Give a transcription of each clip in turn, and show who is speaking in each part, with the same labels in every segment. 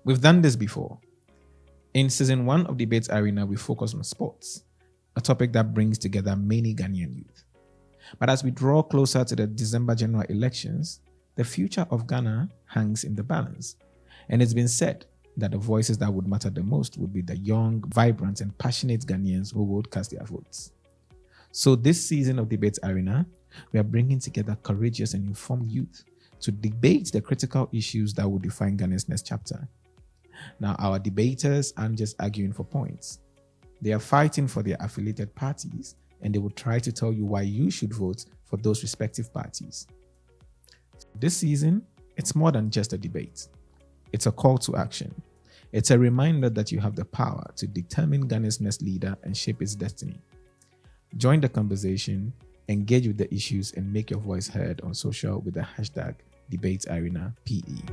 Speaker 1: We've done this before. In season 1 of Debate Arena, we focus on sports, a topic that brings together many Ghanaian youth. But as we draw closer to the December general elections, the future of Ghana hangs in the balance. And it's been said that the voices that would matter the most would be the young, vibrant, and passionate Ghanaians who would cast their votes. So this season of Debate Arena, we are bringing together courageous and informed youth to debate the critical issues that will define Ghana's next chapter. Now, our debaters aren't just arguing for points. They are fighting for their affiliated parties, and they will try to tell you why you should vote for those respective parties. This season, it's more than just a debate. It's a call to action. It's a reminder that you have the power to determine Ghana's next leader and shape its destiny. Join the conversation, engage with the issues, and make your voice heard on social with the hashtag DebateArenaPE.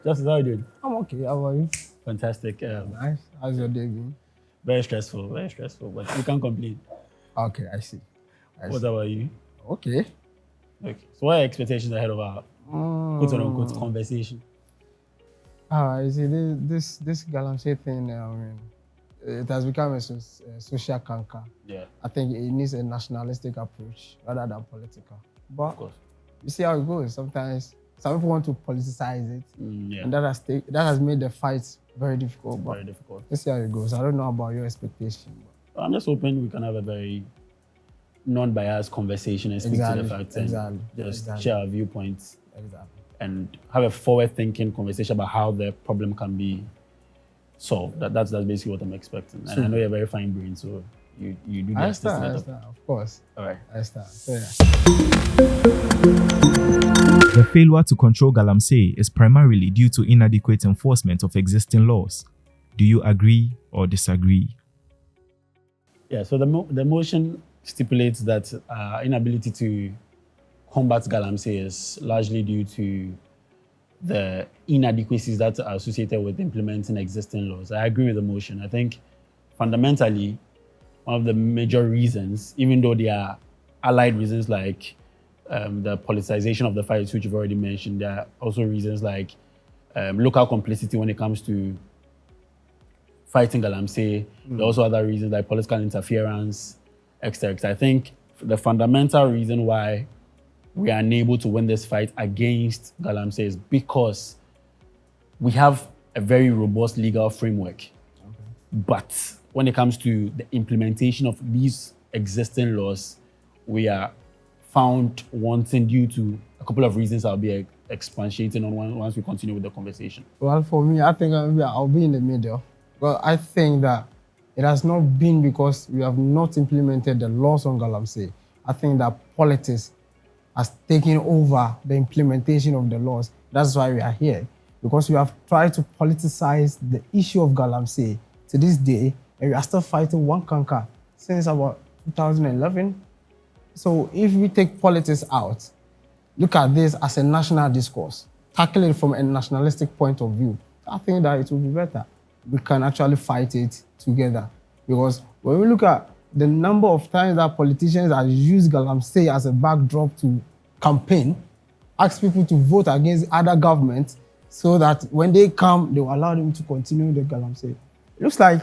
Speaker 2: Justice, how are you doing?
Speaker 3: I'm okay. How are you?
Speaker 2: Fantastic.
Speaker 3: Nice. How's your day been?
Speaker 2: Very stressful, but you can't complain.
Speaker 3: Okay, I see.
Speaker 2: What about you?
Speaker 3: Okay.
Speaker 2: Okay. So what are your expectations ahead of our quote-unquote conversation?
Speaker 3: You see, this Galamsey thing, it has become a social canker.
Speaker 2: Yeah.
Speaker 3: I think it needs a nationalistic approach rather than political. But
Speaker 2: Of course.
Speaker 3: you see how it goes. Sometimes some people want to politicize it,
Speaker 2: Yeah.
Speaker 3: and that has made the fight very difficult. But
Speaker 2: Very difficult.
Speaker 3: let's see how it goes. I don't know about your expectation.
Speaker 2: I'm just hoping we can have a very non-biased conversation and speak to the facts and just share our viewpoints and have a forward-thinking conversation about how the problem can be solved. That's basically what I'm expecting. And I know you're a very fine brain, so you do
Speaker 3: I
Speaker 2: justice to that.
Speaker 3: understand, of course.
Speaker 2: All right.
Speaker 3: I understand. So, yeah.
Speaker 4: The failure to control Galamsey is primarily due to inadequate enforcement of existing laws. Do you agree or disagree?
Speaker 2: Yeah, so the motion stipulates that inability to combat Galamsey is largely due to the inadequacies that are associated with implementing existing laws. I agree with the motion. I think fundamentally, one of the major reasons, even though there are allied reasons like the politicization of the fight, which you've already mentioned, there are also reasons like local complicity when it comes to fighting Galamsey. There are also other reasons like political interference, etc. I think the fundamental reason why we are unable to win this fight against Galamsey is because we have a very robust legal framework. But when it comes to the implementation of these existing laws, we are found wanting due to a couple of reasons I'll be expatiating on once we continue with the conversation.
Speaker 3: Well, for me, I think I'll be in the middle. Well, I think that it has not been because we have not implemented the laws on Galamsey. I think that politics has taken over the implementation of the laws. That's why we are here. Because we have tried to politicize the issue of Galamsey to this day, and we are still fighting one canker since about 2011. So if we take politics out, look at this as a national discourse, tackle it from a nationalistic point of view, I think that it will be better. We can actually fight it together. Because when we look at the number of times that politicians have used Galamsey as a backdrop to campaign, ask people to vote against other governments so that when they come, they will allow them to continue the Galamsey. It looks like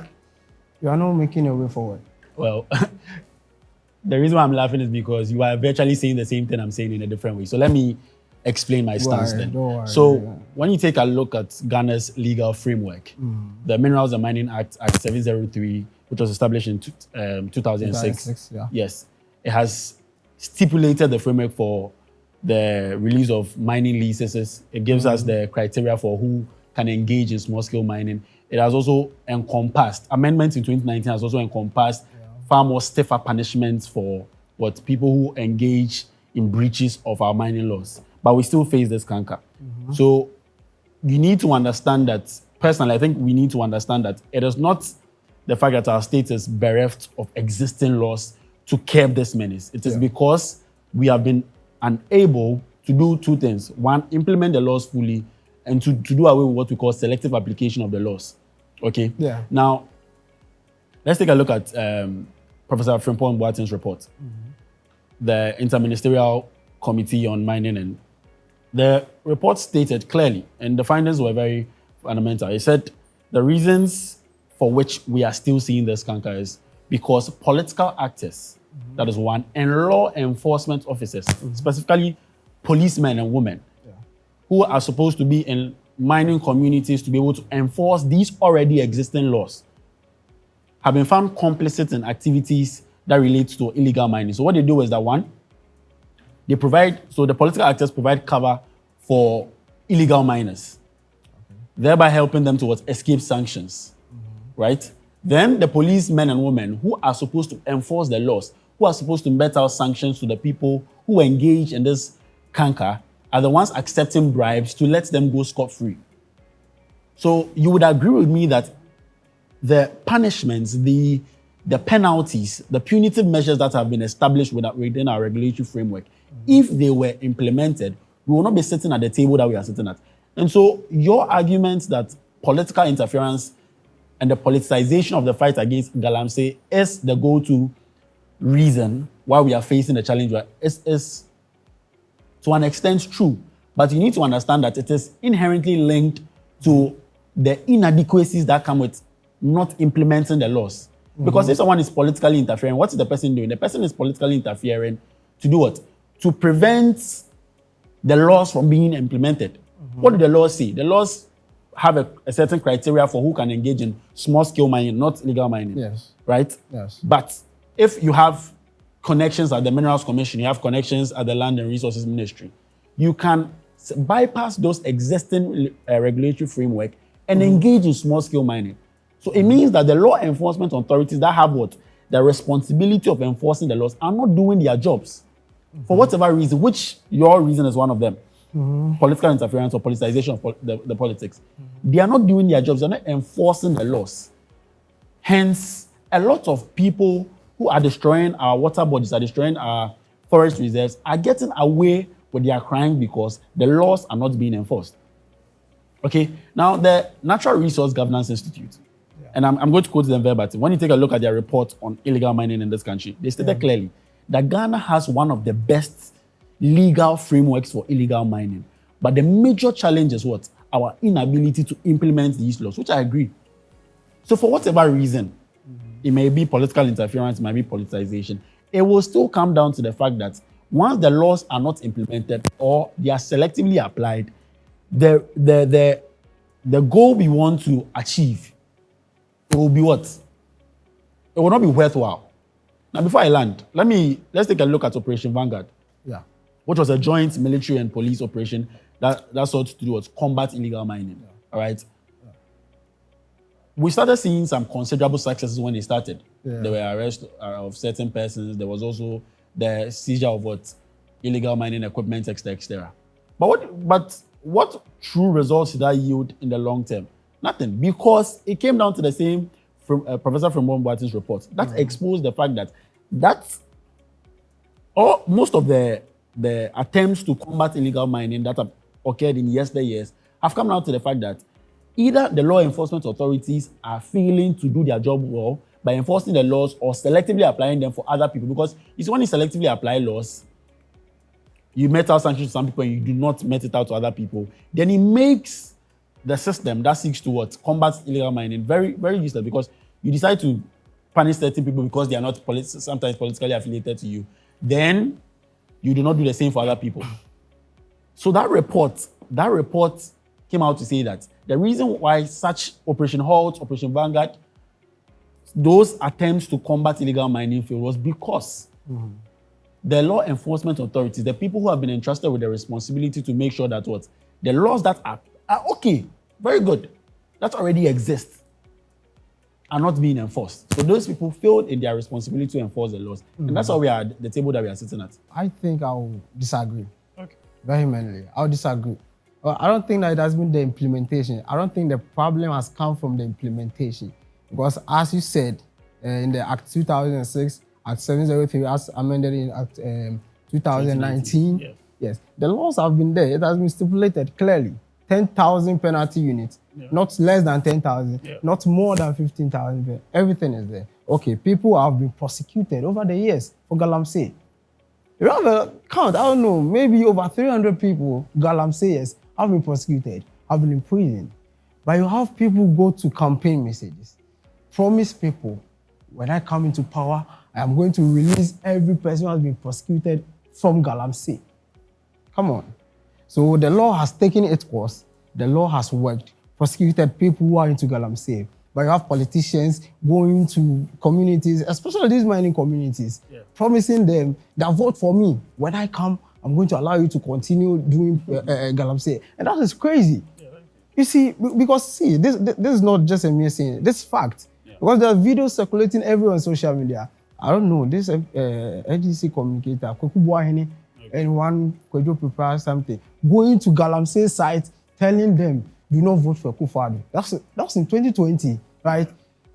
Speaker 3: you are not making a way forward.
Speaker 2: Well, the reason why I'm laughing is because you are virtually saying the same thing I'm saying in a different way. So let me explain my stance then. When you take a look at Ghana's legal framework, the Minerals and Mining Act, Act 703, which was established in 2006, yes, it has stipulated the framework for the release of mining leases. It gives us the criteria for who can engage in small-scale mining. It has also encompassed, amendments in 2019 has also encompassed far more stiffer punishments for people who engage in breaches of our mining laws. But we still face this canker. So you need to understand that, personally, I think we need to understand that it is not the fact that our state is bereft of existing laws to curb this menace. It is because we have been unable to do two things. One, implement the laws fully, and to do away with what we call selective application of the laws. Okay?
Speaker 3: Yeah.
Speaker 2: Now, let's take a look at Professor Frimpong Boateng's report. The Interministerial Committee on Mining, and the report stated clearly, and the findings were very fundamental. It said the reasons for which we are still seeing this canker is because political actors, that is one, and law enforcement officers, specifically policemen and women, who are supposed to be in mining communities to be able to enforce these already existing laws, have been found complicit in activities that relate to illegal mining. So what they do is that one, they provide, so the political actors provide cover for illegal miners, thereby helping them to escape sanctions, right? Then the policemen and women who are supposed to enforce the laws, who are supposed to mete out sanctions to the people who engage in this canker, are the ones accepting bribes to let them go scot-free. So you would agree with me that the punishments, the penalties, the punitive measures that have been established within our regulatory framework, if they were implemented, we will not be sitting at the table that we are sitting at. And so your argument that political interference and the politicization of the fight against Galamsey is the go-to reason why we are facing the challenge is to an extent true. But you need to understand that it is inherently linked to the inadequacies that come with not implementing the laws. Because if someone is politically interfering, what is the person doing? The person is politically interfering to do what? To prevent the laws from being implemented. What do the laws say? The laws have a certain criteria for who can engage in small-scale mining, not illegal mining.
Speaker 3: Yes.
Speaker 2: Right?
Speaker 3: Yes.
Speaker 2: But if you have connections at the Minerals Commission, you have connections at the Land and Resources Ministry, you can bypass those existing regulatory framework and engage in small-scale mining. So it means that the law enforcement authorities that have the responsibility of enforcing the laws are not doing their jobs for whatever reason, which your reason is one of them. Political interference or politicization of the politics. They are not doing their jobs. They're not enforcing the laws. Hence, a lot of people who are destroying our water bodies, are destroying our forest reserves, are getting away with their crime because the laws are not being enforced. Okay, now the Natural Resource Governance Institute, and I'm going to quote them verbatim. When you take a look at their report on illegal mining in this country, they stated clearly that Ghana has one of the best legal frameworks for illegal mining. But the major challenge is what? Our inability to implement these laws, which I agree. So for whatever reason, it may be political interference, it might be politicization, it will still come down to the fact that once the laws are not implemented or they are selectively applied, the goal we want to achieve, it will be what? It will not be worthwhile. Now, before I land, let's take a look at Operation Vanguard.
Speaker 3: Yeah.
Speaker 2: Which was a joint military and police operation that sought to do was combat illegal mining. All right. We started seeing some considerable successes when they started. There were arrests of certain persons. There was also the seizure of illegal mining equipment, etc. But what true results did that yield in the long term? Nothing, because it came down to the same Professor Frimpong Boateng's report that exposed the fact that most of the attempts to combat illegal mining that have occurred in yesteryears have come down to the fact that either the law enforcement authorities are failing to do their job well by enforcing the laws or selectively applying them for other people. Because you see, when you selectively apply laws, you met out sanctions to some people and you do not met it out to other people, then it makes the system that seeks to combat illegal mining very, very useless, because you decide to punish certain people because they are not sometimes politically affiliated to you. Then you do not do the same for other people. So that report came out to say that the reason why such Operation Halt, Operation Vanguard, those attempts to combat illegal mining failed was because the law enforcement authorities, the people who have been entrusted with the responsibility to make sure that the laws that are okay, very good, that already exist, are not being enforced. So those people failed in their responsibility to enforce the laws. And that's why we are at the table that we are sitting at.
Speaker 3: I think I'll disagree.
Speaker 2: Okay.
Speaker 3: Vehemently. I'll disagree. Well, I don't think that it has been the implementation. I don't think the problem has come from the implementation. Because as you said, in the Act 2006, Act 703, as amended in Act 2019, Yes, the laws have been there. It has been stipulated clearly. 10,000 penalty units, not less than 10,000, not more than 15,000. Everything is there. Okay, people have been prosecuted over the years for Galamsey. You have a count, I don't know, maybe over 300 people, Galamseyers, have been prosecuted, have been in prison. But you have people go to campaign messages, promise people, when I come into power, I am going to release every person who has been prosecuted from Galamsey. Come on. So the law has taken its course, the law has worked, prosecuted people who are into Galamsey. But you have politicians going to communities, especially these mining communities, promising them that vote for me. When I come, I'm going to allow you to continue doing Galamsey. And that is crazy. You see, because see, this is not just a mere saying, this is fact. Because there are videos circulating everywhere on social media. I don't know, this NDC communicator, Kokubuahini, and one Kwejo prepare something, going to Galamsey site, telling them, do not vote for Kufuor. That's in 2020, right?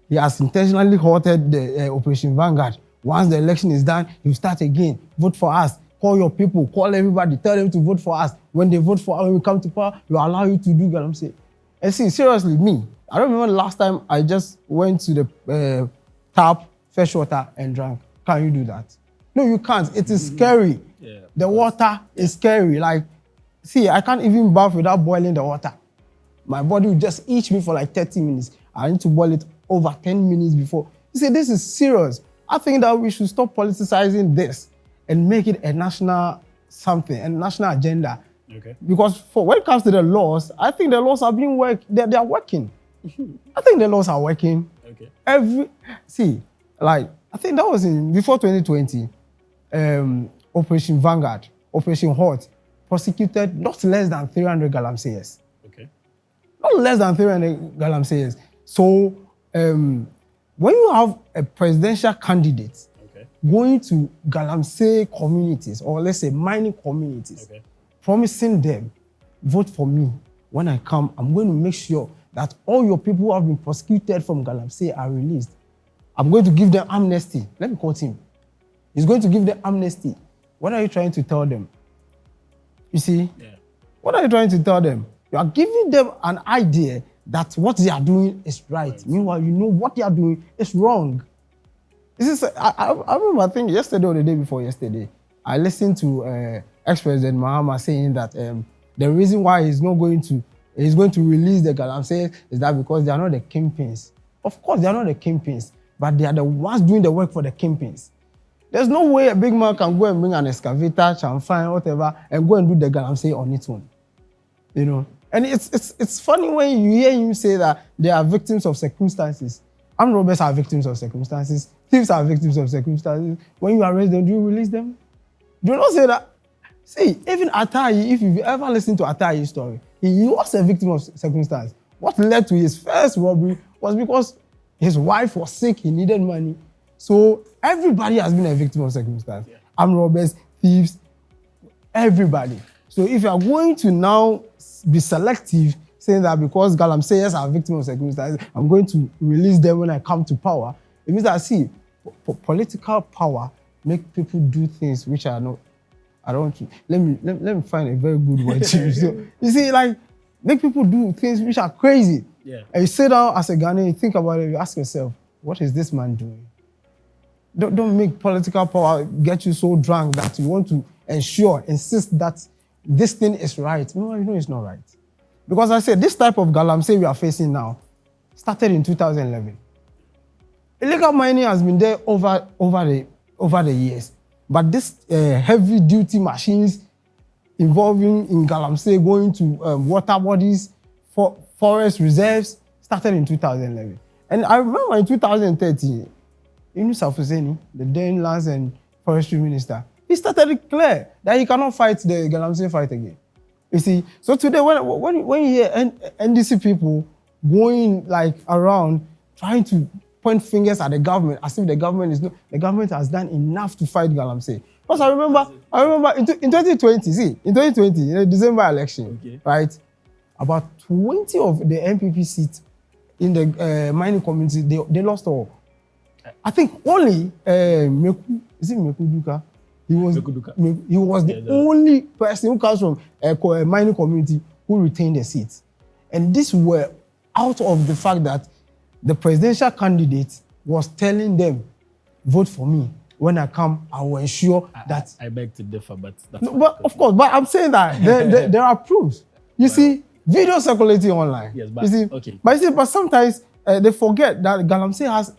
Speaker 3: He has intentionally halted the Operation Vanguard. Once the election is done, you start again. Vote for us. Call your people. Call everybody. Tell them to vote for us. When they vote for us, when we come to power, we allow you to do Galamsey. And see, seriously, me, I don't remember the last time I just went to the tap, fetch water, and drank. Can you do that? No, you can't. It is scary. The water is scary. Like, see, I can't even bath without boiling the water. My body will just itch me for like 30 minutes. I need to boil it over 10 minutes before. You see, this is serious. I think that we should stop politicizing this and make it a national something, a national agenda. Okay. Because when it comes to the laws, I think the laws are being worked. They are working. I think the laws are working. Okay. I think that was before 2020. Operation Vanguard, Operation Hot, prosecuted not less than 300 Galamseyers. Okay. Not less than 300 Galamseyers. So when you have a presidential candidate going to Galamsey communities, or let's say mining communities, promising them, vote for me. When I come, I'm going to make sure that all your people who have been prosecuted from Galamsey are released. I'm going to give them amnesty. Let me quote him. He's going to give them amnesty. What are you trying to tell them? You see? Yeah. What are you trying to tell them? You are giving them an idea that what they are doing is right. Meanwhile, you know what they are doing is wrong. This is, I remember, I think yesterday or the day before yesterday, I listened to ex-president Mahama saying that the reason why he's going to release the Galamsey is that because they are not the kingpins. Of course, they are not the kingpins, but they are the ones doing the work for the kingpins. There's no way a big man can go and bring an excavator, chamfine, whatever, and go and do the Galamsey on its own. You know? And it's funny when you hear him say that they are victims of circumstances. Armed robbers are victims of circumstances. Thieves are victims of circumstances. When you arrest them, do you release them? Do not say that. See, even Atayi, if you've ever listened to Atayi's story, he was a victim of circumstance. What led to his first robbery was because his wife was sick, he needed money. So everybody has been a victim of circumstance. Yeah. Armed robbers, thieves, everybody. So if you are going to now be selective, saying that because Galamseyers are victims of circumstances, I'm going to release them when I come to power, it means that, see, political power make people do things which are not, I don't want to, let me find a very good word to use. So, you see, like, make people do things which are crazy. Yeah. And you sit down as a Ghanaian, you think about it, you ask yourself, what is this man doing? Don't make political power get you so drunk that you want to insist that this thing is right. No, you know it's not right. Because I said, this type of Galamsey we are facing now started in 2011. Illegal mining has been there over the years. But this heavy-duty machines involving in Galamsey going to water bodies, forest reserves, started in 2011. And I remember in 2013, Yunus Afuseni, the then Lands and Forestry Minister, he started it clear that he cannot fight the Galamsey fight again. You see, so today when you hear NDC people going like around trying to point fingers at the government as if the government has done enough to fight Galamsey. Because I remember in 2020, in the December election, right, about 20 of the MPP seats in the mining community, they lost all. I think only Meku Duka, He was the only person who comes from a mining community who retained the seats. And these were out of the fact that the presidential candidate was telling them, vote for me. When I come, I will ensure that...
Speaker 2: I beg to differ, but...
Speaker 3: But of course, but I'm saying that there are proofs. You see, video circulating online.
Speaker 2: Yes, but...
Speaker 3: You see,
Speaker 2: okay.
Speaker 3: But sometimes they forget that Galamsey has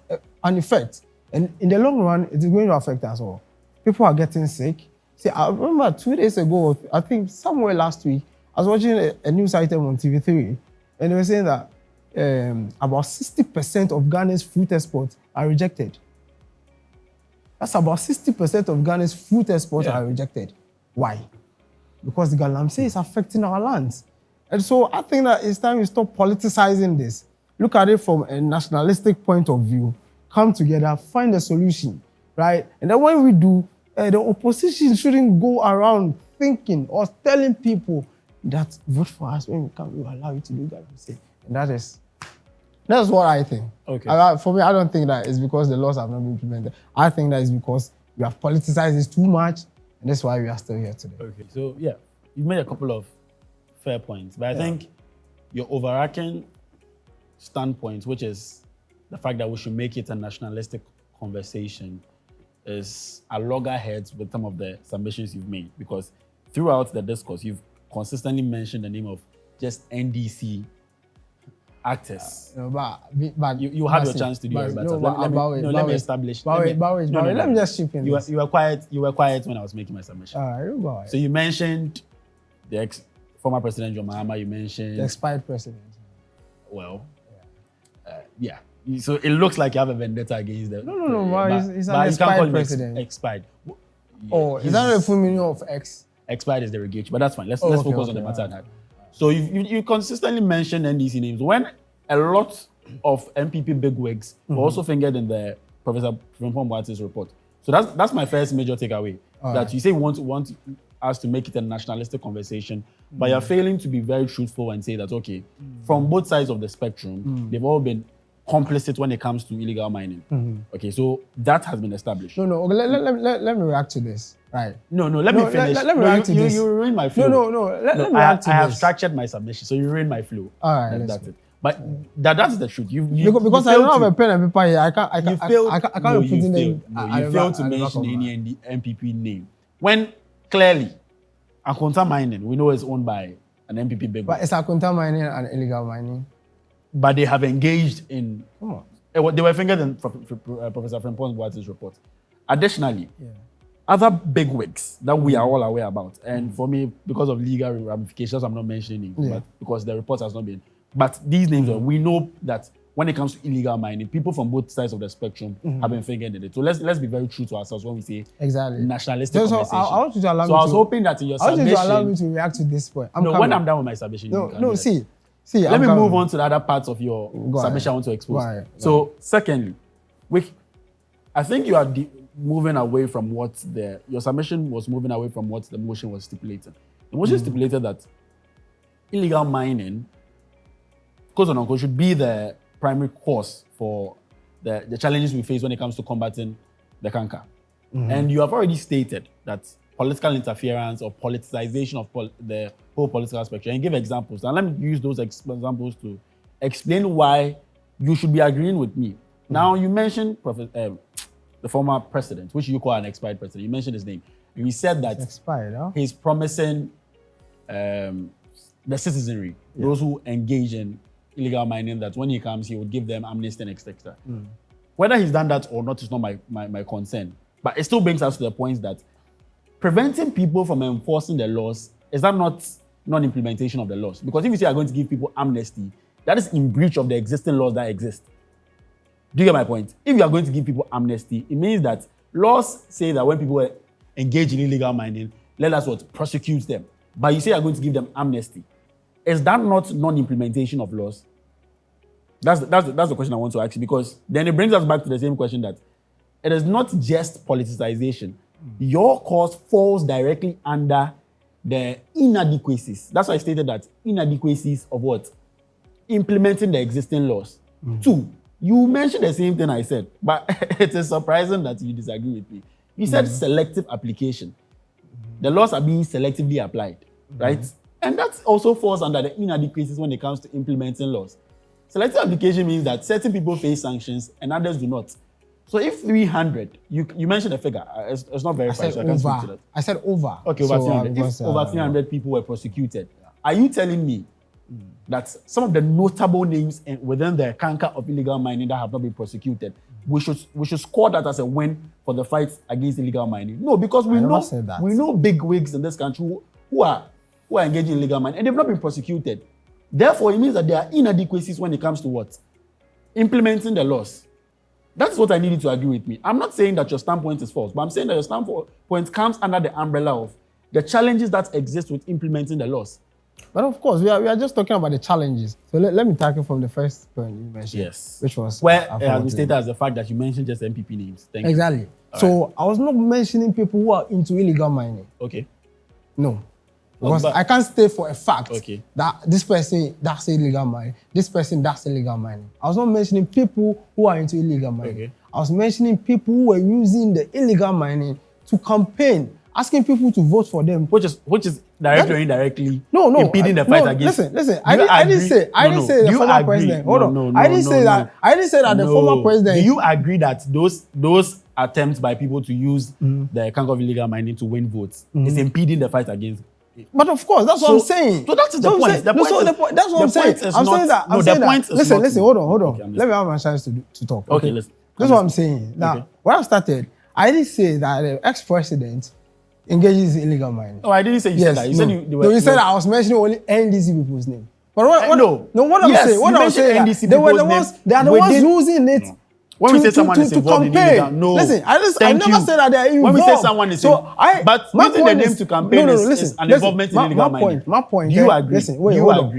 Speaker 3: an effect. And in the long run, it is going to affect us all. People are getting sick. See, I remember 2 days ago, I think somewhere last week, I was watching a news item on TV3, and they were saying that about 60% of Ghana's fruit exports are rejected. That's about 60% of Ghana's fruit exports are rejected. Why? Because the Galamsey is affecting our lands. And so I think that it's time we stop politicizing this. Look at it from a nationalistic point of view. Come together, find a solution, right? And then when we do, the opposition shouldn't go around thinking or telling people that vote for us when we come, we will allow you to do Galamsey. And that's what I think.
Speaker 2: Okay.
Speaker 3: For me, I don't think that it's because the laws have not been implemented. I think that it's because we have politicized this too much, and that's why we are still here today.
Speaker 2: Okay. So yeah, you've made a couple of fair points, but I think your overarching standpoint, which is the fact that we should make it a nationalistic conversation, is a loggerheads with some of the submissions you've made, because throughout the discourse, you've consistently mentioned the name of just NDC actors.
Speaker 3: But
Speaker 2: you had your chance to do it better. Let me establish.
Speaker 3: Let me just chip in.
Speaker 2: You were quiet when I was making my submission. So you mentioned the former President John Mahama. You mentioned
Speaker 3: the expired president.
Speaker 2: Well, yeah. So it looks like you have a vendetta against them.
Speaker 3: No. He's an expired president.
Speaker 2: Expired.
Speaker 3: Is that the full meaning of X?
Speaker 2: Expired is derogatory, but that's fine. Let's focus on the matter at hand. So you consistently mention NDC names when a lot of MPP bigwigs were also fingered in the Professor Frimpong Boate's report. So that's my first major takeaway. You say you want us to make it a nationalistic conversation, but you're failing to be very truthful and say that, okay, from both sides of the spectrum, they've all been complicit when it comes to illegal mining. Okay, so that has been established.
Speaker 3: No. Let me react to this. Right.
Speaker 2: No. Let me finish.
Speaker 3: Let me react to this.
Speaker 2: You ruined my flow.
Speaker 3: No. Let me react to this.
Speaker 2: I have structured my submission, so you ruined my flow.
Speaker 3: All right.
Speaker 2: That's it. But that's the truth.
Speaker 3: Because I don't have a pen and paper here. I can't be putting them.
Speaker 2: You failed to mention any MPP name when clearly Akonta Mining, we know it's owned by an MPP big.
Speaker 3: But it's Akonta Mining and illegal mining.
Speaker 2: But they have engaged in.
Speaker 3: Come on.
Speaker 2: They were fingered in Professor Frimpong Boate's report. Additionally, other bigwigs that we are all aware about, and for me, because of legal ramifications, I'm not mentioning names, but because the report has not been. But these names, we know that when it comes to illegal mining, people from both sides of the spectrum have been fingered in it. So let's be very true to ourselves when we say nationalistic conversation.
Speaker 3: I want you to allow me
Speaker 2: I was hoping that in your submission...
Speaker 3: I want you to allow me to react to this point.
Speaker 2: When I'm done with my submission,
Speaker 3: See,
Speaker 2: let me move on to the other parts of your submission I want to expose. So, secondly, I think you are moving away from what your submission was moving away from what the motion was stipulated. The motion stipulated that illegal mining, quote unquote, should be the primary cause for the challenges we face when it comes to combating the canker. And you have already stated that political interference or politicization of the whole political spectrum, and give examples. And let me use those examples to explain why you should be agreeing with me. Now, you mentioned the former president, which you call an expired president. You mentioned his name. And you said that he's promising the citizenry, those who engage in illegal mining, that when he comes, he would give them amnesty and etc. Whether he's done that or not is not my concern. But it still brings us to the point that preventing people from enforcing the laws, is that not non-implementation of the laws? Because if you say you're going to give people amnesty, that is in breach of the existing laws that exist. Do you get my point? If you are going to give people amnesty, it means that laws say that when people engage in illegal mining, let us prosecute them. But you say you're going to give them amnesty. Is that not non-implementation of laws? That's the question I want to ask you, because then it brings us back to the same question that it is not just politicization. Your cause falls directly under the inadequacies. That's why I stated that inadequacies of what? Implementing the existing laws. 2, you mentioned the same thing I said, but it is surprising that you disagree with me. You said selective application. The laws are being selectively applied, right? And that also falls under the inadequacies when it comes to implementing laws. Selective application means that certain people face sanctions and others do not. So if 300, you mentioned a figure, it's not verified, so I can't speak to that.
Speaker 3: I said over.
Speaker 2: Okay, over 300. If over 300 people were prosecuted, are you telling me that some of the notable names within the canker of illegal mining that have not been prosecuted, we should score that as a win for the fight against illegal mining? No, because we know big wigs in this country who are engaging in illegal mining and they've not been prosecuted. Therefore, it means that there are inadequacies when it comes to what? Implementing the laws. That's what I need you to agree with me. I'm not saying that your standpoint is false, but I'm saying that your standpoint comes under the umbrella of the challenges that exist with implementing the laws.
Speaker 3: But of course, we are just talking about the challenges. So let me tackle from the first point you mentioned.
Speaker 2: Yes.
Speaker 3: Which was...
Speaker 2: Where we stated as the fact that you mentioned just MPP names. Thank you.
Speaker 3: Exactly. So I was not mentioning people who are into illegal mining.
Speaker 2: Okay.
Speaker 3: No. Because I can't state for a fact that this person, that's illegal mining. This person, that's illegal mining. I was not mentioning people who are into illegal mining.
Speaker 2: Okay.
Speaker 3: I was mentioning people who were using the illegal mining to campaign, asking people to vote for them.
Speaker 2: Which is directly or indirectly impeding the fight against...
Speaker 3: Listen. I didn't say the former president. Hold on. I didn't say that the former president...
Speaker 2: Do you agree that those attempts by people to use the canker of illegal mining to win votes is impeding the fight against...
Speaker 3: But of course, that's what I'm saying.
Speaker 2: So that's the point.
Speaker 3: That's what I'm saying. Listen, hold on. Okay, let me have my chance to talk.
Speaker 2: Okay, listen.
Speaker 3: That's what I'm saying. Now, when I started, I didn't say that the ex-president engages in illegal mining.
Speaker 2: Oh, I didn't say you said that. You said
Speaker 3: you said that I was mentioning only NDC people's name. But what I'm saying, they are the ones using it.
Speaker 2: When we say someone is involved in illegal, no.
Speaker 3: Listen, I never said that they're involved.
Speaker 2: When we say someone is involved, but using the name to campaign is an involvement in illegal mining.
Speaker 3: My point.
Speaker 2: Do you agree?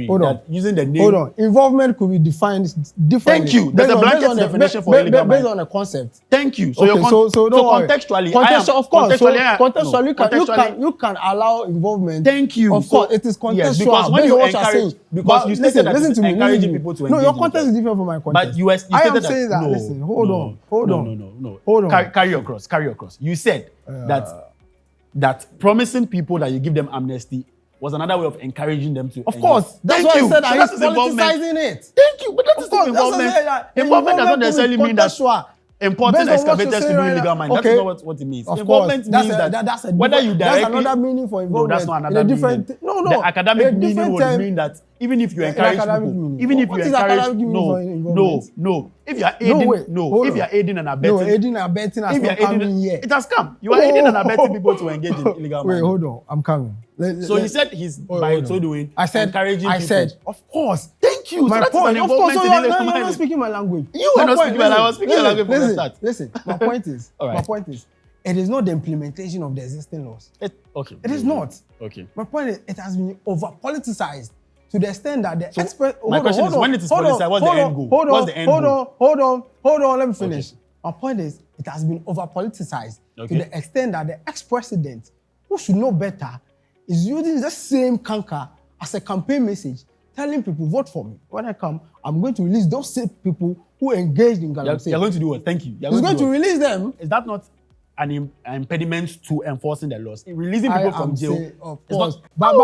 Speaker 2: Hold on. That using the name...
Speaker 3: Hold on. Involvement could be defined differently.
Speaker 2: Thank you. There's a blanket definition for illegal mining.
Speaker 3: Based on a concept.
Speaker 2: Thank you. So contextually,
Speaker 3: you can allow involvement.
Speaker 2: Thank you.
Speaker 3: Of course, it is contextual.
Speaker 2: Yes, because when you encourage... Because you stated that it's encouraging people to engage.
Speaker 3: No, your context is different from my context.
Speaker 2: But you stated that...
Speaker 3: I am saying that, listen, hold on.
Speaker 2: No.
Speaker 3: Hold on.
Speaker 2: Carry across. You said that promising people that you give them amnesty was another way of encouraging them to.
Speaker 3: Of course. That's why I said that he's politicizing it.
Speaker 2: Thank you. But that is not involvement. Involvement does not necessarily mean that importing excavators to do illegal mining. That is not what it means. Involvement means that whether you directly...
Speaker 3: That's another meaning for involvement.
Speaker 2: No, that's not another meaning.
Speaker 3: No.
Speaker 2: The academic meaning would mean that even if you encourage people, even if you encourage... No. If you are aiding, if you are aiding and abetting...
Speaker 3: No, aiding and abetting has not come in yet.
Speaker 2: It has come. You are aiding and abetting people to engage in illegal mining.
Speaker 3: Wait, hold on. I'm coming.
Speaker 2: So he said he's by so doing encouraging people.
Speaker 3: I said, of course.
Speaker 2: Thank you.
Speaker 3: My point, of course. So you're not speaking my language.
Speaker 2: You were not speaking my language. I was speaking your language from the start.
Speaker 3: Listen, my point is, it is not the implementation of the existing laws. It is not.
Speaker 2: Okay.
Speaker 3: My point is, it has been over-politicized to the extent that the expert...
Speaker 2: My question is, when it is politicized, what's the end goal? What's the end goal?
Speaker 3: Hold on, let me finish. Okay. My point is, it has been over-politicized to the extent that the ex-president, who should know better, is using the same canker as a campaign message, telling people, vote for me. When I come, I'm going to release those same people who engaged in Galamsey.
Speaker 2: You're going to do what? Thank you.
Speaker 3: He's going to release them.
Speaker 2: Is that not an impediment to enforcing the laws? Releasing people from jail.
Speaker 3: Of course. But you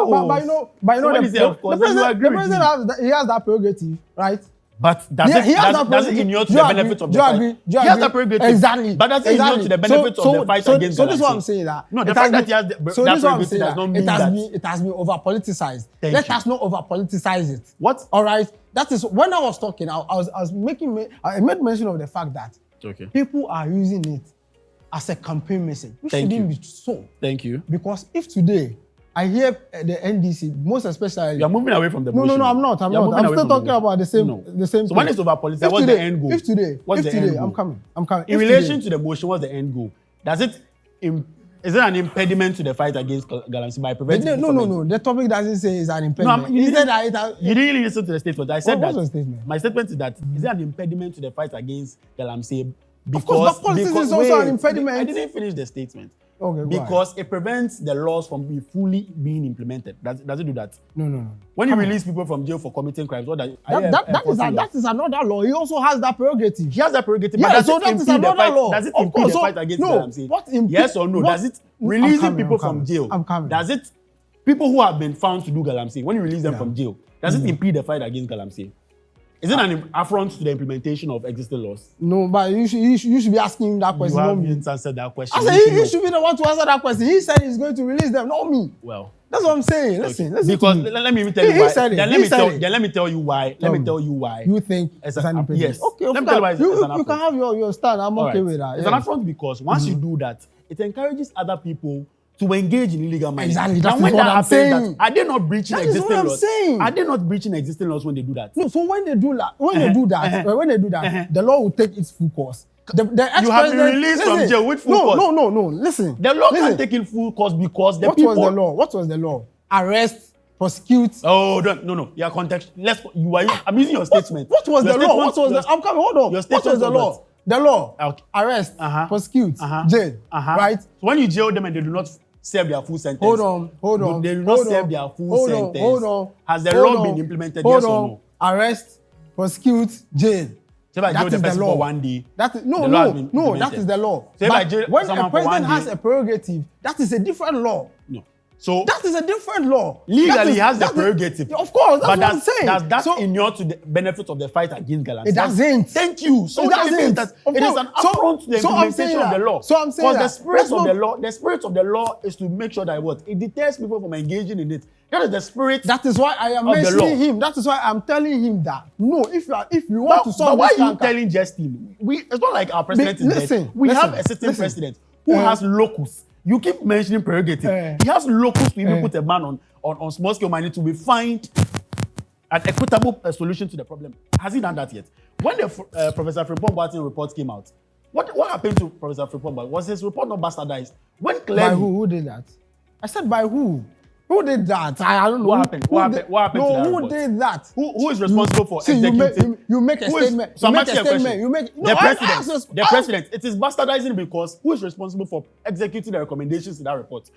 Speaker 3: know, the president has that prerogative, right?
Speaker 2: But does it inure to the benefit of the fight? He has that prerogative.
Speaker 3: Exactly.
Speaker 2: But does it inure to the benefit of the fight against Galamsey?
Speaker 3: So this is what I'm saying.
Speaker 2: No, the fact that he has that prerogative does not mean that...
Speaker 3: It has been over-politicized. Let us not over-politicize it.
Speaker 2: What?
Speaker 3: All right? That is, when I was talking, I made mention of the fact that people are using it as a campaign message. Which shouldn't be so.
Speaker 2: Thank you.
Speaker 3: Because if today I hear the NDC, most especially...
Speaker 2: You're moving away from the motion.
Speaker 3: No, I'm not. I'm still talking about the same
Speaker 2: So when it's over politicized, what's the end goal?
Speaker 3: If today, I'm coming.
Speaker 2: In relation to the motion, what's the end goal? Is it an impediment to the fight against Galamsey by preventing...
Speaker 3: No. The topic doesn't say it's an impediment.
Speaker 2: You didn't really listen to the statement. I said
Speaker 3: what's the statement?
Speaker 2: My statement is that is it an impediment to the fight against Galamsey?
Speaker 3: Of course, but politics is also an impediment.
Speaker 2: I didn't finish the statement.
Speaker 3: Okay, go
Speaker 2: because it prevents the laws from fully being implemented. Does it do that?
Speaker 3: No.
Speaker 2: When you release people from jail for committing crimes, what does
Speaker 3: That is another law. He also has that prerogative.
Speaker 2: He has that prerogative.
Speaker 3: Yeah,
Speaker 2: but does
Speaker 3: so
Speaker 2: it
Speaker 3: that is
Speaker 2: impede the
Speaker 3: another
Speaker 2: fight?
Speaker 3: law.
Speaker 2: Does it
Speaker 3: Of
Speaker 2: impede
Speaker 3: course,
Speaker 2: the
Speaker 3: so-
Speaker 2: fight against
Speaker 3: no,
Speaker 2: Galamsey?
Speaker 3: what impede-
Speaker 2: Yes or no?
Speaker 3: what-
Speaker 2: Does it
Speaker 3: I'm
Speaker 2: releasing
Speaker 3: coming,
Speaker 2: people
Speaker 3: I'm
Speaker 2: from
Speaker 3: coming.
Speaker 2: jail?
Speaker 3: I'm coming.
Speaker 2: Does it people who have been found to do Galamsey, when you release them
Speaker 3: Yeah.
Speaker 2: from jail, does it impede the fight against Galamsey? Is it an affront to the implementation of existing laws?
Speaker 3: No, but you should be asking him that
Speaker 2: You
Speaker 3: question, not me.
Speaker 2: haven't answered that question.
Speaker 3: I said
Speaker 2: You
Speaker 3: he
Speaker 2: know.
Speaker 3: should be the one to answer that question. He said he's going to release them, not me.
Speaker 2: Well,
Speaker 3: That's what I'm saying. Listen
Speaker 2: because
Speaker 3: to me.
Speaker 2: let me tell you
Speaker 3: He
Speaker 2: why.
Speaker 3: said it.
Speaker 2: Then
Speaker 3: He
Speaker 2: let me
Speaker 3: said
Speaker 2: tell.
Speaker 3: it.
Speaker 2: Then let me tell you why.
Speaker 3: Tell
Speaker 2: Let me
Speaker 3: me.
Speaker 2: tell you why.
Speaker 3: You think
Speaker 2: It's
Speaker 3: it's an impediment?
Speaker 2: yes.
Speaker 3: Okay,
Speaker 2: Let me
Speaker 3: of
Speaker 2: tell you why
Speaker 3: course.
Speaker 2: it's an
Speaker 3: You can
Speaker 2: affront.
Speaker 3: have your stand. I'm okay
Speaker 2: Alright.
Speaker 3: with that.
Speaker 2: It's
Speaker 3: Yes.
Speaker 2: an affront because once you do that, it encourages other people to engage in illegal mining.
Speaker 3: Exactly,
Speaker 2: Now,
Speaker 3: that is
Speaker 2: when
Speaker 3: what
Speaker 2: that
Speaker 3: I'm
Speaker 2: happens,
Speaker 3: saying.
Speaker 2: are they not breaching
Speaker 3: That is
Speaker 2: existing
Speaker 3: what I'm
Speaker 2: laws?
Speaker 3: saying.
Speaker 2: Are they not breaching existing laws when they do that?
Speaker 3: No, so when they do that, the law will take its full course. The
Speaker 2: You have been released from jail with full course.
Speaker 3: No. Listen.
Speaker 2: The law
Speaker 3: Listen.
Speaker 2: can't take in full course because the
Speaker 3: What
Speaker 2: people.
Speaker 3: was the law? What was the law? Arrest, prosecute.
Speaker 2: Oh, no. Your context. I'm using your statement.
Speaker 3: What was
Speaker 2: Your
Speaker 3: the law? What
Speaker 2: statement-
Speaker 3: was the? I'm coming. Hold on.
Speaker 2: Your
Speaker 3: What was
Speaker 2: statement
Speaker 3: the
Speaker 2: was
Speaker 3: law? The law.
Speaker 2: Okay.
Speaker 3: Arrest, prosecute,
Speaker 2: Uh-huh.
Speaker 3: jail. Right?
Speaker 2: So when you jail them and they do not serve their full sentence.
Speaker 3: Hold on.
Speaker 2: They do not serve their full sentence. Has the law been implemented? Yes or no?
Speaker 3: Arrest, prosecute, jail.
Speaker 2: So if I
Speaker 3: That
Speaker 2: jail
Speaker 3: is
Speaker 2: the
Speaker 3: the
Speaker 2: person
Speaker 3: law.
Speaker 2: for 1 day,
Speaker 3: That is
Speaker 2: the law has been
Speaker 3: that
Speaker 2: implemented.
Speaker 3: is the law.
Speaker 2: So if I
Speaker 3: But
Speaker 2: jail
Speaker 3: when
Speaker 2: someone
Speaker 3: a
Speaker 2: for 1
Speaker 3: president has
Speaker 2: day-
Speaker 3: a prerogative, that is a different law.
Speaker 2: no. So
Speaker 3: That is a different law.
Speaker 2: legally, he has the
Speaker 3: that is-
Speaker 2: prerogative.
Speaker 3: Of course, that's
Speaker 2: but
Speaker 3: what I'm saying.
Speaker 2: Does that
Speaker 3: So-
Speaker 2: inure to the benefit of the fight against Galamsey?
Speaker 3: It doesn't.
Speaker 2: Thank you. So
Speaker 3: It
Speaker 2: that means
Speaker 3: doesn't.
Speaker 2: that
Speaker 3: Of
Speaker 2: it is
Speaker 3: course.
Speaker 2: an affront to the
Speaker 3: So I'm saying
Speaker 2: implementation of the
Speaker 3: that.
Speaker 2: law.
Speaker 3: So I'm saying
Speaker 2: because the
Speaker 3: that.
Speaker 2: spirit
Speaker 3: Let's
Speaker 2: of the
Speaker 3: not-
Speaker 2: law, the spirit of the law is to make sure that what it deters people from engaging in it. That is the spirit.
Speaker 3: That is why I am
Speaker 2: of the
Speaker 3: mentioning
Speaker 2: law.
Speaker 3: him. That is why I'm telling him that. No, if you want
Speaker 2: But,
Speaker 3: to solve
Speaker 2: but why
Speaker 3: this
Speaker 2: are you
Speaker 3: canker-
Speaker 2: telling just him? It's not like our president is
Speaker 3: listen,
Speaker 2: dead. We have a
Speaker 3: listen,
Speaker 2: certain
Speaker 3: listen.
Speaker 2: president who has locus. You keep mentioning prerogative. He has locus to even put a ban on small scale mining to be find an equitable solution to the problem. Has he done that yet? When the Professor Frimpong Boateng report came out, what happened to Professor Frimpong Boateng? Was his report not bastardized? When
Speaker 3: By
Speaker 2: clearly
Speaker 3: who? Who did that? I said by who? Who did that? I don't know.
Speaker 2: What
Speaker 3: Who-
Speaker 2: happened?
Speaker 3: who
Speaker 2: What
Speaker 3: did-
Speaker 2: happened? What happened
Speaker 3: No,
Speaker 2: to that
Speaker 3: who
Speaker 2: report?
Speaker 3: did that?
Speaker 2: who is responsible for
Speaker 3: See,
Speaker 2: executing?
Speaker 3: you make a
Speaker 2: Who is-
Speaker 3: statement.
Speaker 2: So
Speaker 3: you
Speaker 2: I'm
Speaker 3: make a
Speaker 2: asking you a
Speaker 3: statement.
Speaker 2: question.
Speaker 3: You make
Speaker 2: The president. The
Speaker 3: ask-
Speaker 2: president. It is bastardizing because who is responsible for executing the recommendations in that report?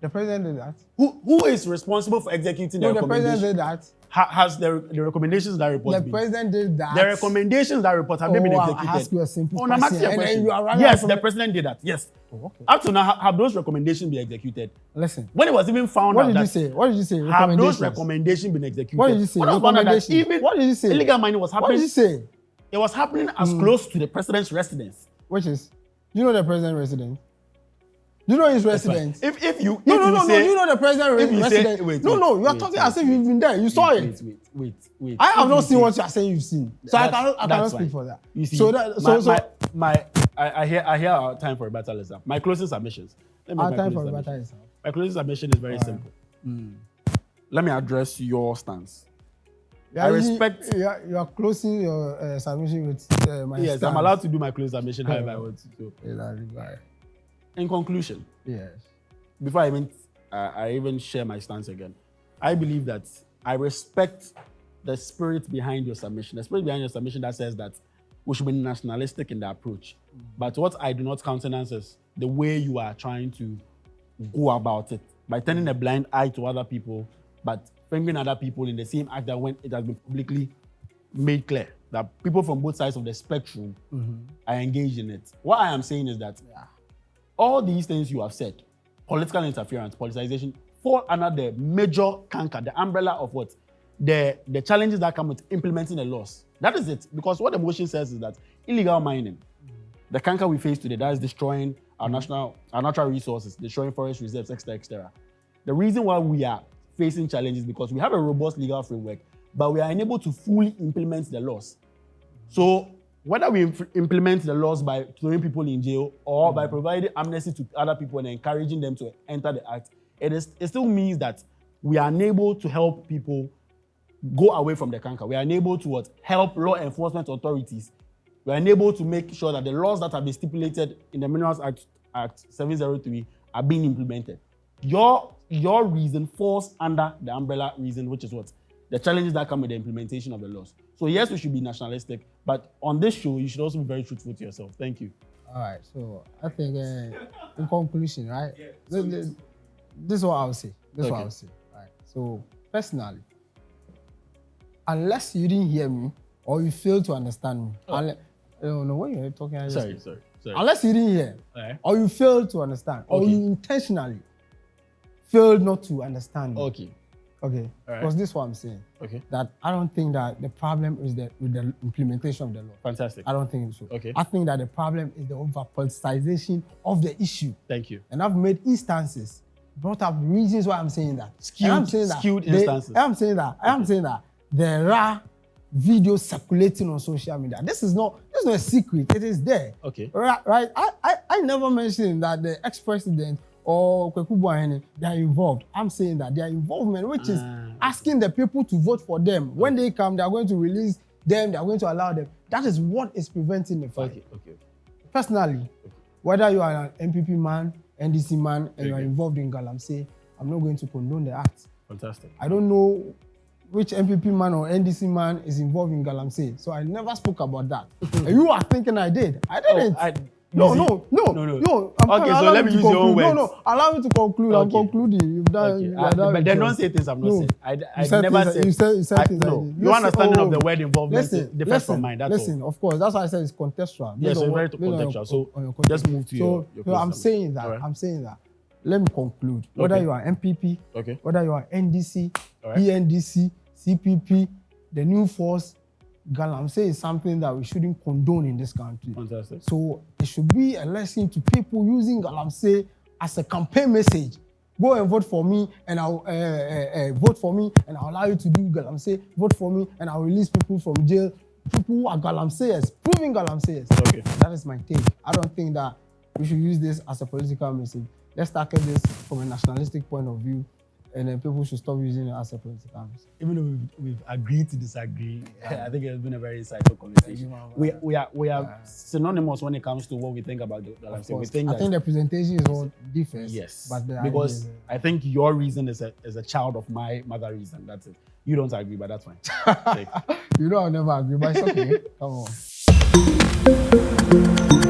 Speaker 3: The president did that.
Speaker 2: Who is responsible for executing the
Speaker 3: No, the president
Speaker 2: recommendations?
Speaker 3: did that.
Speaker 2: Has the recommendations in that report
Speaker 3: The
Speaker 2: been?
Speaker 3: president did that.
Speaker 2: The recommendations in that report have they been
Speaker 3: Oh, I
Speaker 2: executed?
Speaker 3: ask you a simple
Speaker 2: I'm asking
Speaker 3: question,
Speaker 2: you a
Speaker 3: and then
Speaker 2: question.
Speaker 3: you are running
Speaker 2: Yes,
Speaker 3: from
Speaker 2: the
Speaker 3: it.
Speaker 2: president did that. Yes.
Speaker 3: Oh, okay.
Speaker 2: Up to now, have those recommendations been executed?
Speaker 3: Listen.
Speaker 2: When it was even found
Speaker 3: What
Speaker 2: out
Speaker 3: did you
Speaker 2: that
Speaker 3: say? What did you say?
Speaker 2: have those
Speaker 3: Recommendations.
Speaker 2: recommendations been executed?
Speaker 3: What did you say?
Speaker 2: When it was found out that
Speaker 3: Recommendations.
Speaker 2: even
Speaker 3: What did you say?
Speaker 2: illegal mining was
Speaker 3: What
Speaker 2: happening.
Speaker 3: did you say?
Speaker 2: It was happening as close to the president's residence.
Speaker 3: Which is, you know the president resident? You know his
Speaker 2: That's fine.
Speaker 3: residence?
Speaker 2: If you
Speaker 3: No.
Speaker 2: say,
Speaker 3: You know the president
Speaker 2: if you say-
Speaker 3: resident?
Speaker 2: wait,
Speaker 3: No,
Speaker 2: wait,
Speaker 3: you are
Speaker 2: wait,
Speaker 3: talking
Speaker 2: wait,
Speaker 3: as if you've been there. You saw it.
Speaker 2: Wait.
Speaker 3: I have
Speaker 2: If
Speaker 3: not
Speaker 2: you
Speaker 3: seen
Speaker 2: say-
Speaker 3: what you are saying you've seen. So I cannot
Speaker 2: That's
Speaker 3: speak
Speaker 2: fine.
Speaker 3: for that.
Speaker 2: You see,
Speaker 3: so that,
Speaker 2: I hear our time for rebuttal is up. My closing submissions. Let me
Speaker 3: our
Speaker 2: make my
Speaker 3: time
Speaker 2: closing
Speaker 3: for rebuttal
Speaker 2: submission.
Speaker 3: is out.
Speaker 2: My closing submission is very simple. Let me address your stance. I respect.
Speaker 3: You are closing your submission with my
Speaker 2: Yes,
Speaker 3: stance.
Speaker 2: I'm allowed to do my closing submission however I want to. So,
Speaker 3: Right.
Speaker 2: in conclusion,
Speaker 3: Yes.
Speaker 2: before I even share my stance again, I believe that I respect the spirit behind your submission. The spirit behind your submission that says that we should be nationalistic in the approach. But what I do not countenance is the way you are trying to go about it by turning a blind eye to other people, but fingering other people in the same act that when it has been publicly made clear that people from both sides of the spectrum are engaged in it. What I am saying is that all these things you have said, political interference, politicization, fall under the major canker, the umbrella of what? The challenges that come with implementing the laws. That is it. Because what the motion says is that illegal mining, the canker we face today, that is destroying our natural resources, destroying forest reserves, etc. The reason why we are facing challenges is because we have a robust legal framework, but we are unable to fully implement the laws. So whether we implement the laws by throwing people in jail or by providing amnesty to other people and encouraging them to enter the act, it still means that we are unable to help people go away from the canker. We are unable to help law enforcement authorities. We are unable to make sure that the laws that have been stipulated in the Minerals Act 703 are being implemented. Your reason falls under the umbrella reason, which is what? the challenges that come with the implementation of the laws. So yes, we should be nationalistic, but on this show, you should also be very truthful to yourself. Thank you.
Speaker 3: All right, so I think in conclusion, right, this is what I'll say. This is what I'll say. Right. So personally, unless you didn't hear me or you fail to understand me, no, when you're talking,
Speaker 2: Sorry.
Speaker 3: Unless you didn't hear or you fail to understand or you intentionally failed not to understand me.
Speaker 2: Okay.
Speaker 3: Okay.
Speaker 2: Right.
Speaker 3: Because this is what I'm saying.
Speaker 2: Okay.
Speaker 3: That I don't think that the problem is with the implementation of the law.
Speaker 2: Fantastic.
Speaker 3: I don't think so.
Speaker 2: Okay.
Speaker 3: I think that the problem is the over-politicization of the issue.
Speaker 2: Thank you.
Speaker 3: And I've made instances, brought up reasons why I'm saying that.
Speaker 2: Skewed instances.
Speaker 3: I'm saying that there are videos circulating on social media. This is not a secret. It is there.
Speaker 2: Okay.
Speaker 3: Right. I never mentioned that the ex-president or Kwekubu Ahene, they are involved. I'm saying that their involvement, which is asking the people to vote for them. When they come, they are going to release them, they are going to allow them. That is what is preventing the fight.
Speaker 2: Okay.
Speaker 3: Personally, whether you are an MPP man, NDC man, and you are involved in Galamsey, I'm not going to condone the act.
Speaker 2: Fantastic.
Speaker 3: I don't know which MPP man or NDC man is involved in Galamsey, so I never spoke about that. And you are thinking I did. I didn't. No.
Speaker 2: Okay, so let me use your own words.
Speaker 3: No, allow me to conclude. I'm concluding. You've done.
Speaker 2: But then don't say things I'm not saying. I never said.
Speaker 3: You said things.
Speaker 2: No, your understanding of the word involvement is different from mine. That's all.
Speaker 3: Of course. That's why I said it's contextual.
Speaker 2: Yes, it's very contextual. So let's move to your
Speaker 3: So I'm saying that.
Speaker 2: Right.
Speaker 3: I'm saying that. Let me conclude. Whether you are MPP, whether you are NDC, PNDC, CPP, the new force, Galamsey is something that we shouldn't condone in this country.
Speaker 2: Fantastic.
Speaker 3: So it should be a lesson to people using Galamsey as a campaign message. Go and vote for me, and I'll vote for me, and I'll allow you to do Galamsey. Vote for me, and I'll release people from jail. People who are Galamseyers, proving Galamseyers.
Speaker 2: Okay.
Speaker 3: That is my take. I don't think that we should use this as a political message. Let's tackle this from a nationalistic point of view, and then people should stop using it as a political message.
Speaker 2: Even though we've agreed to disagree, I think it's been a very insightful conversation. We are synonymous when it comes to what we think about the Galamsey.
Speaker 3: I think the presentation is all different.
Speaker 2: Yes,
Speaker 3: but
Speaker 2: because I think your reason is a child of my mother reason. That's it. You don't agree, but that's fine.
Speaker 3: You know I'll never agree, but it's okay. Come on.